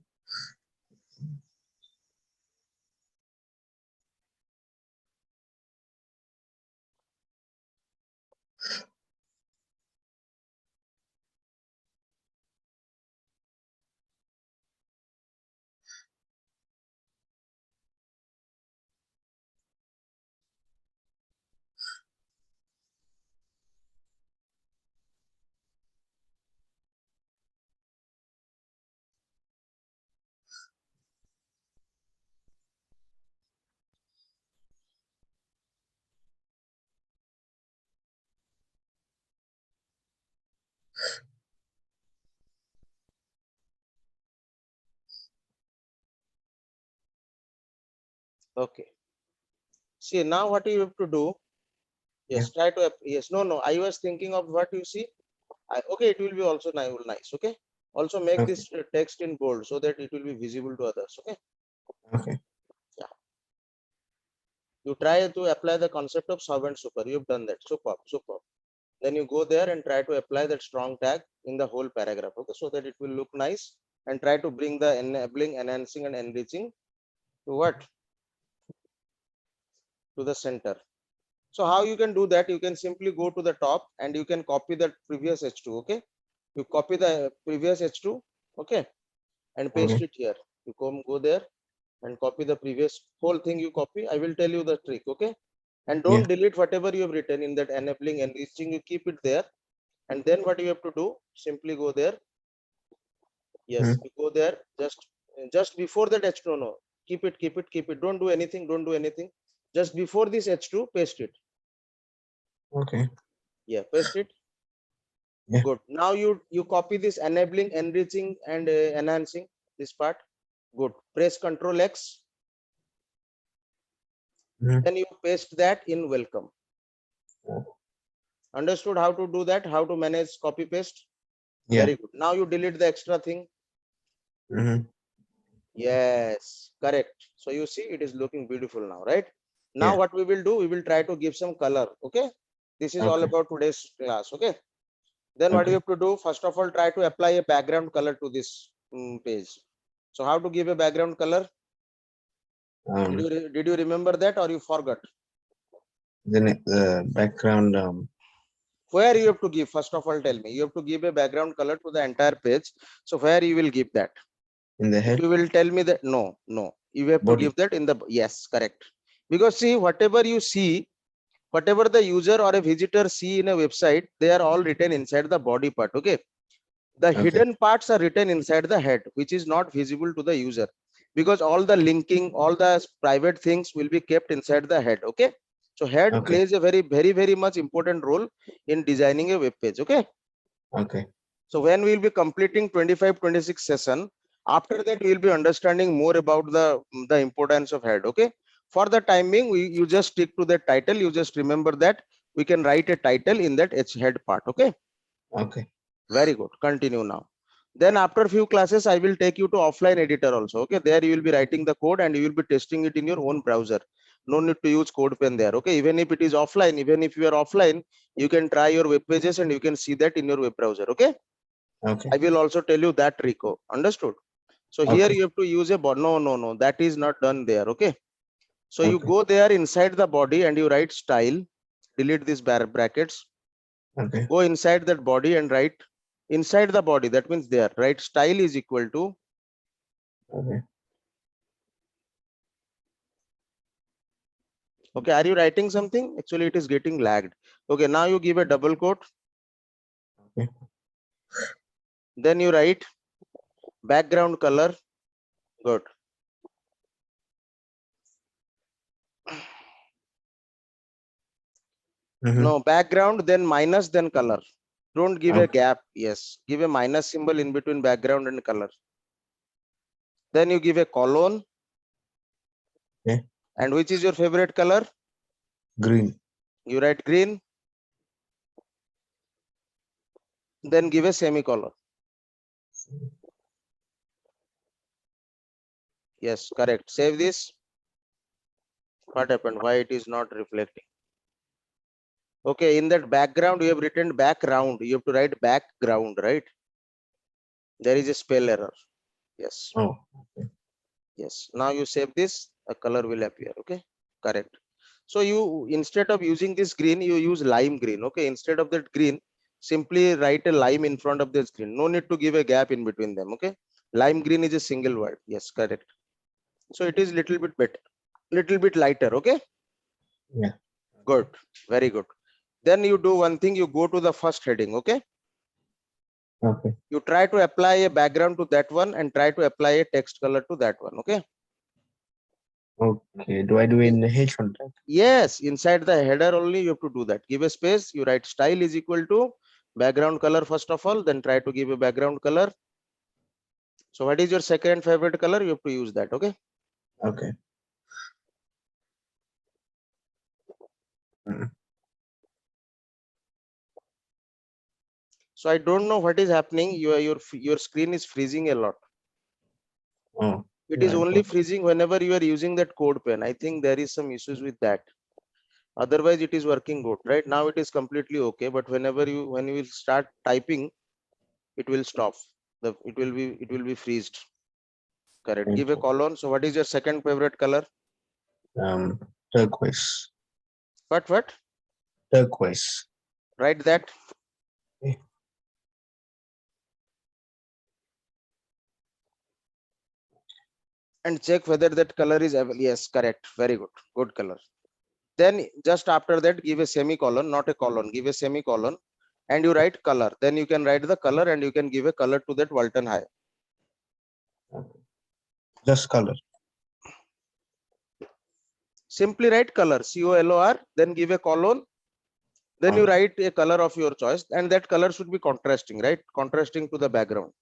Okay. See, now what you have to do, Yeah. yes, try to, yes, no, no, I was thinking of what you see. Okay, it will be also nice, okay? Also make Okay. this text in bold so that it will be visible to others, okay? Okay. Yeah. You try to apply the concept of servant super. You've done that. Superb, superb. Then you go there and try to apply that strong tag in the whole paragraph, okay, so that it will look nice, and try to bring the enabling, enhancing, and enriching to what, to the center. So how you can do that, you can simply go to the top and you can copy the previous h2. Okay, you copy the previous h2, okay, and paste Okay. it here. You come, go there and copy the previous whole thing. You copy, I will tell you the trick, okay? And Yeah. don't delete whatever you have written in that enabling, enriching. You keep it there. And then what you have to do, simply go there. Yes, Mm. you go there, just before that h2. No, keep it, don't do anything, don't do anything. Just before this h2, paste it. Okay. Yeah, paste it. Yeah. Good. Now you copy this enabling, enriching, and enhancing this part. Good. Press Ctrl X. Mhm. Then you paste that in welcome. Understood how to do that? How to manage copy paste? Yeah. Very good. Now you delete the extra thing. Mhm. Yes, correct. So you see it is looking beautiful now, right? Now Yeah. what we will do, we will try to give some color. Okay. This is all Okay. about today's class. Okay. Then what you Okay. have to do, first of all, try to apply a background color to this page. So how to give a background color? Um. Did you remember that or you forgot? Then the background Where you have to give, first of all, tell me. You have to give a background color to the entire page. So where you will give that? in the If head you will tell me that, no, you have to body. give that in the, yes, correct. Because see, whatever you see, whatever the user or a visitor see in a website, they are all written inside the body part. Okay. The Okay. hidden parts are written inside the head, which is not visible to the user, because all the linking, all the private things will be kept inside the head. Okay. So head Okay. plays a very much important role in designing a web page. Okay. Okay. So when we will be completing 25-26 session, after that we will be understanding more about the importance of head. Okay. For the timing, you just stick to the title. You just remember that we can write a title in that H head part. Okay. Okay. Very good. Continue now. Then after few classes, I will take you to offline editor also. Okay. There you will be writing the code and you will be testing it in your own browser. No need to use code pen there. Okay. Even if it is offline, even if you are offline, you can try your web pages and you can see that in your web browser. Okay. Okay. I will also tell you that, Rico. Understood? So here Okay. you have to use a no. That is not done there. Okay. So you Okay. go there inside the body and you write style. Delete these brackets. Okay. Go inside that body and write inside the body. That means there. Write style is equal to. Okay. Okay. Are you writing something? Actually, it is getting lagged. Okay. Now you give a double quote. Okay. Then you write background color. Good. Mm-hmm. No, background, then minus, then color. Don't give a Okay. gap. Yes. Give a minus symbol in between background and color. Then you give a colon. Okay. And which is your favorite color? Green. You write green. Then give a semicolon. Yes, correct. Save this. What happened? Why it is not reflecting? Okay, in that background, you have written background. You have to write background, right? There is a spell error. Yes. Oh. Okay. Yes. Now you save this, a color will appear. Okay, correct. So you, instead of using this green, you use lime green. Okay, instead of that green, simply write a lime in front of this green. No need to give a gap in between them. Okay, lime green is a single word. Yes, correct. So it is little bit better, little bit lighter. Okay, Yeah. good, very good. Then you do one thing, you go to the first heading. Okay, Okay. you try to apply a background to that one and try to apply a text color to that one. Okay. Okay. Do I do it in the H1 tag? Yes, inside the header only you have to do that. Give a space, you write style is equal to background color first of all, then try to give a background color. So what is your second favorite color? You have to use that. Okay. Okay. Mm. So I don't know what is happening. Your screen is freezing a lot. Oh. It Yeah, is I only got. freezing whenever you are using that code pen. I think there is some issues with that. Otherwise, it is working good. Right now, it is completely okay. But whenever when you will start typing, it will stop. It will be freezed. Correct. Give a Okay. colon. So what is your second favorite color? Turquoise. What? Turquoise. Write that Okay. and check whether that color is available. Yes, correct. Very good. Good color. Then just after that, give a semicolon, not a colon. Give a semicolon and you write color. Then you can write the color and you can give a color to that Walton High. Okay. Just color. Simply write color, color, then give a colon. Then you Okay. write a color of your choice and that color should be contrasting, right? Contrasting to the background.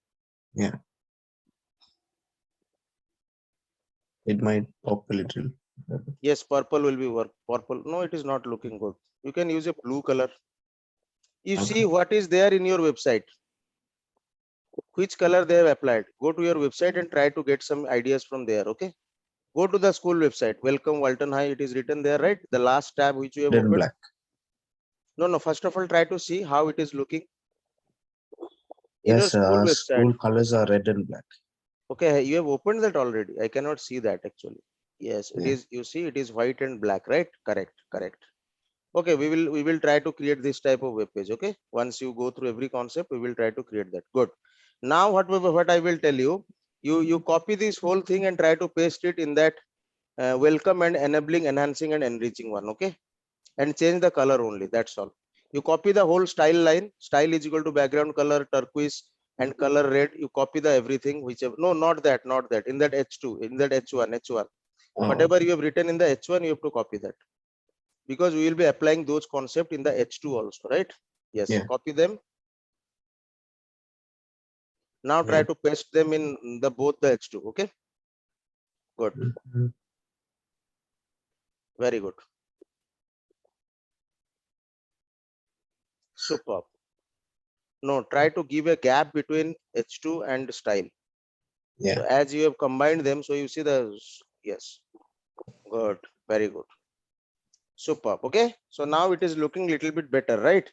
Yeah. It might pop a little. Yes, purple will be work. Purple. No, it is not looking good. You can use a blue color. You see Okay. what is there in your website, which color they have applied. Go to your website and try to get some ideas from there. Okay. Go to the school website. Welcome Walton High. It is written there, right? The last tab which you have Red and opened. black. No, no. First of all, try to see how it is looking in your Yes, school website. school colors are red and black. Okay, you have opened that already. I cannot see that actually. Yes, it Yeah. is. You see, it is white and black, right? Correct, correct. Okay, we will try to create this type of web page. Okay, once you go through every concept, we will try to create that. Good. Now, what I will tell you, you copy this whole thing and try to paste it in that welcome and enabling, enhancing and enriching one. Okay, and change the color only. That's all. You copy the whole style line. Style is equal to background color turquoise and color red. You copy the everything, whichever. No, not that, not that. In that H2, in that H1. Oh, Whatever you have written in the H1, you have to copy that, because we will be applying those concepts in the H2 also, right? Yes, yeah. copy them. Now try Yeah. to paste them in the both the H2. Okay, good, Mhm. very good, superb. No, try to give a gap between H2 and style. So Yeah. as you have combined them, so you see the, yes, good, very good, superb. Okay, so now it is looking little bit better, right?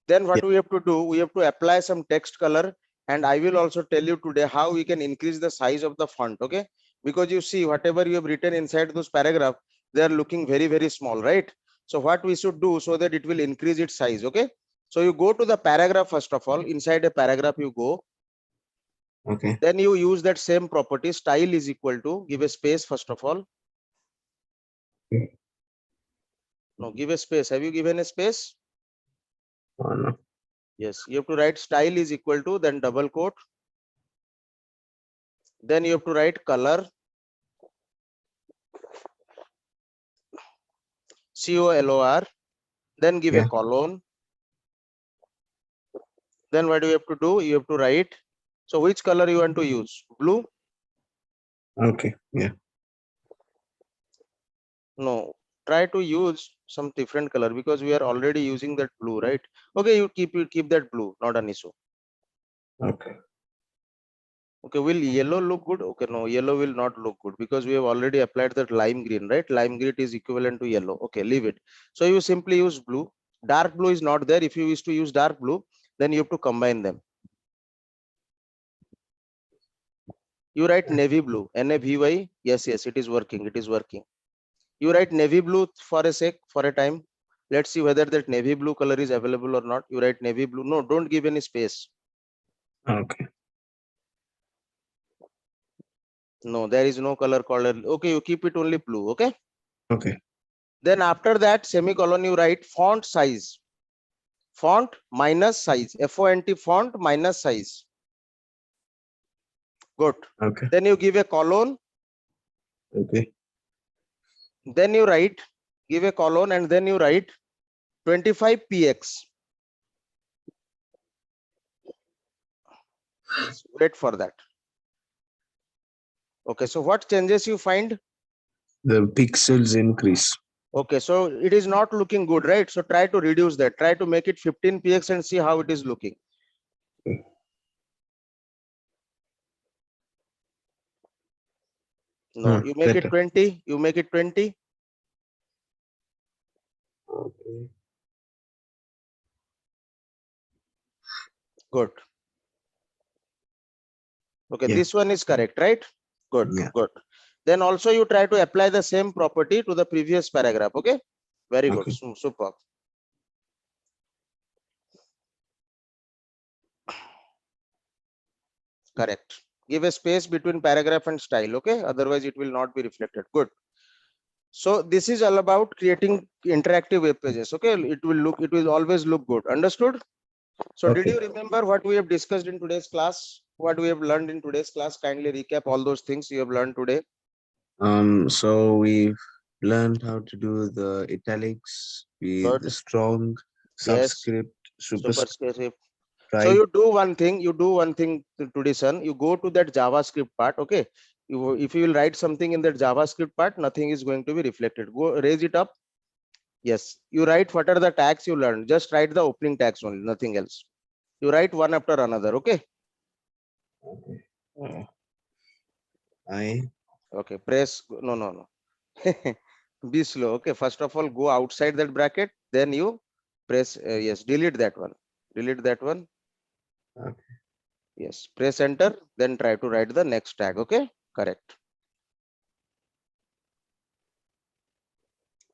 Then Yeah. what we have to do, we have to apply some text color, and I will also tell you today how we can increase the size of the font. Okay, because you see whatever you have written inside those paragraph, they are looking very, very small, right? So what we should do so that it will increase its size. Okay, so you go to the paragraph. First of all, inside a paragraph you go, Okay. then you use that same property. Style is equal to, give a space first of all. Okay. No, give a space. Have you given a space? Oh, no. Yes, you have to write style is equal to, then double quote, then you have to write color, color, then give a Yeah. colon. Then what do you have to do? You have to write. So which color you want to use? Blue? Okay. Yeah. No. Try to use some different color, because we are already using that blue, right? Okay, you keep that blue, not an issue. Okay. Okay, will yellow look good? Okay, no, yellow will not look good, because we have already applied that lime green, right? Lime green is equivalent to yellow. Okay, leave it. So you simply use blue. Dark blue is not there. If you wish to use dark blue, then you have to combine them. You write navy blue, NAVY. Yes, yes, it is working. It is working. You write navy blue for a sec, for a time. Let's see whether that navy blue color is available or not. You write navy blue. No, don't give any space. Okay. No, there is no color called. Okay, you keep it only blue. Okay. Okay. Then after that semicolon, you write font size. Font minus size. FONT font minus size. Good. Okay. Then you give a colon. Okay. Then you write, give a colon, and then you write 25px. Yes, wait for that. Okay, so what changes you find? The pixels increase. Okay, so it is not looking good, right? So try to reduce that. Try to make it 15px and see how it is looking. Okay. No, you make it Better. 20. You make it 20. Okay. Good. Okay, Yeah. this one is correct, right? Good, Yeah. good. Then also you try to apply the same property to the previous paragraph. Okay, very good. Okay. Super. Correct. Give a space between paragraph and style. Okay, otherwise it will not be reflected. Good. So this is all about creating interactive web pages. Okay, it will always look good. Understood? So did Okay. you remember what we have discussed in today's class? What we have learned in today's class? Kindly recap all those things you have learned today. So we've learned how to do the italics, the Good. strong, Yes. subscript, superscript, Superscript. So right? you do one thing today, son. You go to that JavaScript part. Okay. if you will write something in that JavaScript part, nothing is going to be reflected. Go raise it up. Yes, you write what are the tags you learned. Just write the opening tags only, nothing else. You write one after another. Okay. Okay. I. Okay. Press. No, no, no. Be slow. Okay. First of all, go outside that bracket. Then you press. Yes. Delete that one. Delete that one. Okay. Yes. Press enter. Then try to write the next tag. Okay. Correct.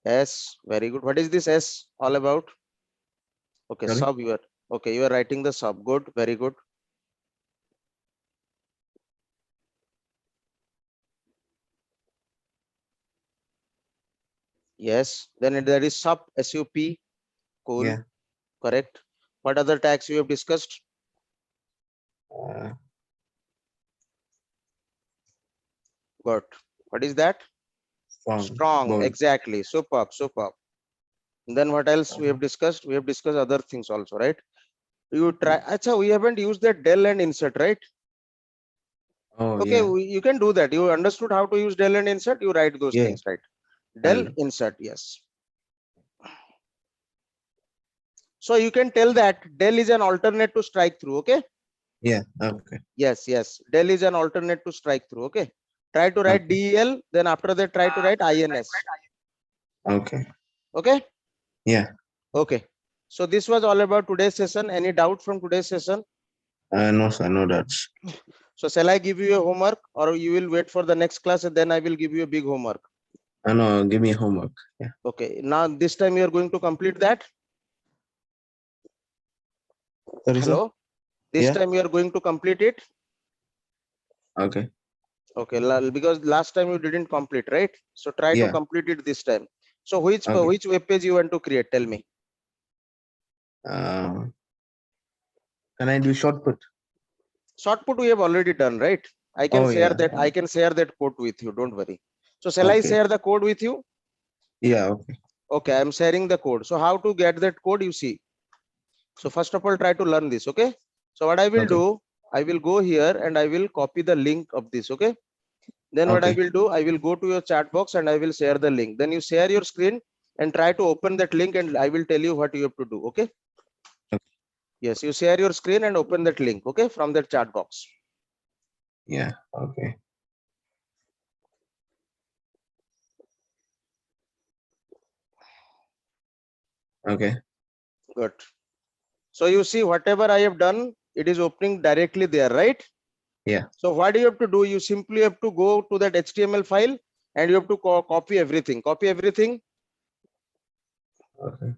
S. Very good. What is this S all about? Okay. Sorry. Sub. You are okay. You are writing the sub. Good. Very good. Yes. Then there is sub. SUP. Cool. Yeah. Correct. What other tags you have discussed? Uh, Good. What is that? Strong. Strong. Bold. Exactly. Superb. Superb. Then what else we have discussed? We have discussed other things also, right? You try. Acha, we haven't used that del and insert, right? Oh Okay, yeah. you can do that. You understood how to use del and insert. You write those Yeah. things, right? I'll Del do. insert. Yes. So you can tell that del is an alternate to strike through. Okay. Yeah. Okay. Yes. Yes. Del is an alternate to strike through. Okay. Try to write Okay. del. Then after that, try to write ins. Okay. Okay. Yeah. Okay. So this was all about today's session. Any doubt from today's session? No sir. No doubts. So shall I give you a homework or you will wait for the next class and then I will give you a big homework? No. Give me homework. Yeah. Okay. Now this time you are going to complete that. Sorry sir. Hello. This Yeah. time you are going to complete it. Okay. Okay. Because last time you didn't complete, right? So try to Yeah. complete it this time. So which Okay. web page you want to create? Tell me. Can I do short put? Short put we have already done, right? I can Oh share yeah. that. I can share that code with you. Don't worry. So shall I Okay. share the code with you? Yeah. Okay. Okay. I'm sharing the code. So how to get that code? You see. So first of all, try to learn this. Okay. So what I will Okay. do, I will go here and I will copy the link of this. Okay. Then what I Okay. will do, I will go to your chat box and I will share the link. Then you share your screen and try to open that link and I will tell you what you have to do. Okay. Okay. Yes. You share your screen and open that link. Okay. From that chat box. Yeah. Okay. Okay. Good. So you see whatever I have done, it is opening directly there, right? Yeah. So what do you have to do? You simply have to go to that HTML file and you have to copy everything. Copy everything. Okay.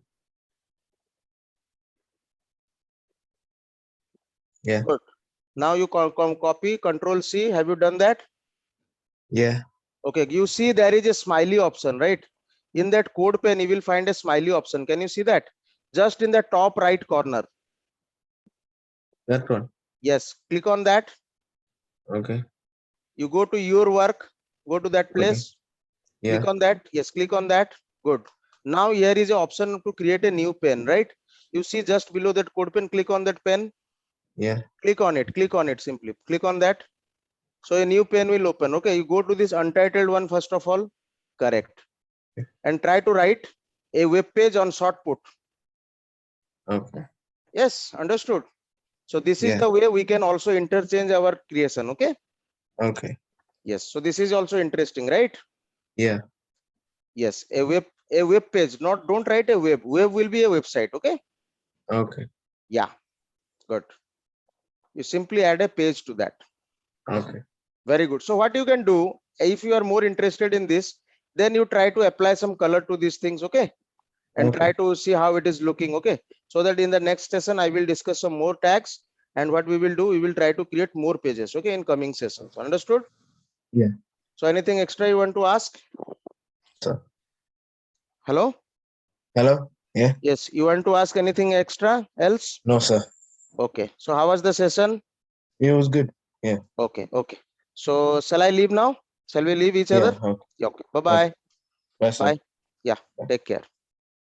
Yeah. Good. Now you copy Control C. Have you done that? Yeah. Okay. You see there is a smiley option, right? In that code pen, you will find a smiley option. Can you see that? Just in the top right corner. That one. Yes. Click on that. Okay. You go to your work. Go to that Okay. place. Click Yeah. on that. Yes. Click on that. Good. Now here is an option to create a new pen, right? You see just below that code pen. Click on that pen. Yeah. Click on it. Click on it simply. Click on that. So a new pen will open. Okay. You go to this untitled one first of all. Correct. And try to write a web page on short put. Okay. Yes, understood. So this is Yeah. the way we can also interchange our creation. Okay. Okay. Yes. So this is also interesting, right? Yeah. Yes. A web page. Not don't write a web. Web will be a website. Okay. Okay. Yeah. Good. You simply add a page to that. Okay. Very good. So what you can do, if you are more interested in this, then you try to apply some color to these things. Okay. And Okay. try to see how it is looking. Okay. So that in the next session, I will discuss some more tags. And what we will do, we will try to create more pages. Okay. In coming sessions. Understood? Yeah. So anything extra you want to ask? Sir. Hello? Hello. Yeah. Yes. You want to ask anything extra else? No, sir. Okay. So how was the session? It was good. Yeah. Okay. Okay. So shall I leave now? Shall we leave each other? Yeah. Okay. Yeah, okay. Okay. Bye-bye. Bye, sir. Bye. Yeah. Bye. Take care.